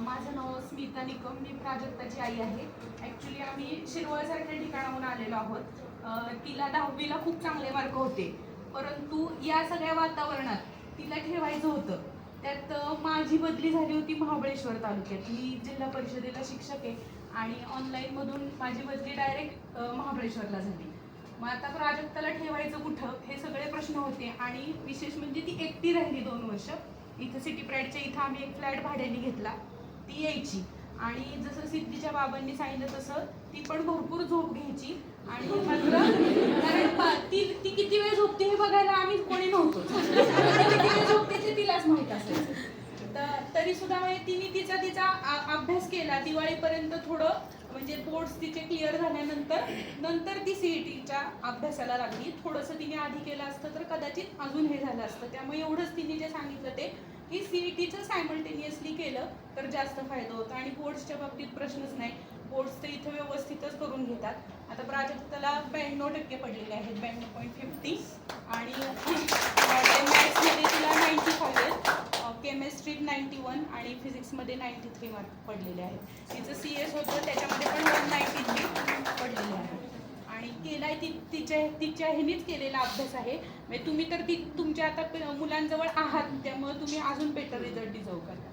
माझं नाव स्मिता निकम, मी प्राजक्ताची आई आहे. ॲक्च्युली आम्ही शिरवळसारख्या ठिकाणाहून आलेलो आहोत. तिला 10वीला खूप चांगले मार्क होते, परंतु या सगळ्या वातावरणात तिला ठेवायचं होतं. त्यात माझी बदली झाली होती महाबळेश्वर तालुक्यात. मी जिल्हा परिषदेला शिक्षक आहे आणि ऑनलाईनमधून माझी बदली डायरेक्ट महाबळेश्वरला झाली. मग आता प्राजक्ताला ठेवायचं कुठं हे सगळे प्रश्न होते आणि विशेष म्हणजे ती एकटी राहिली 2 वर्ष. इथं सिटी प्राईडच्या इथं आम्ही एक फ्लॅट भाड्याने घेतला. ती यायची आणि जसं सिद्धीच्या बाबांनी सांगितलं तसं ती पण भरपूर झोप घ्यायची आणि मात्र कारण ती किती वेळ झोपते हे बघायला आम्ही कोणी नव्हतो. किती वेळ झोपते ते तिलाच माहीत असायचं. तरी सुद्धा म्हणजे तिने तिचा अभ्यास केला दिवाळीपर्यंत. थोडं म्हणजे बोर्ड्स तिचे क्लिअर झाल्यानंतर ती सीईटीच्या अभ्यासाला लागली. थोडंसं तिने आधी केलं असतं तर कदाचित अजून हे झालं असतं. त्यामुळे एवढंच तिने जे सांगितलं ते की सीईटीचं सायमल्टेनियसली केलं तर जास्त फायदा होता आणि बोर्ड्सच्या बाबतीत प्रश्नच नाही. बोर्ड्स तर इथं व्यवस्थितच करून घेतात. आता प्राजक्ताला 92% पडलेले आहेत, 92.50 आणि मॅथ्समध्ये तिला 95 आहेत, केमिस्ट्रीत 91 आणि फिजिक्समध्ये 93 मार्क पडलेले आहेत. तिचं CS होतं त्याच्यामध्ये पण 193 पडलेले आहेत आणि केलाय तिच्या ह्यानीच केलेला अभ्यास आहे. म्हणजे तुम्ही तर तुमच्या आता मुलांजवळ आहात, त्यामुळे तुम्ही अजून बेटर रिझल्ट डिझर्व करता.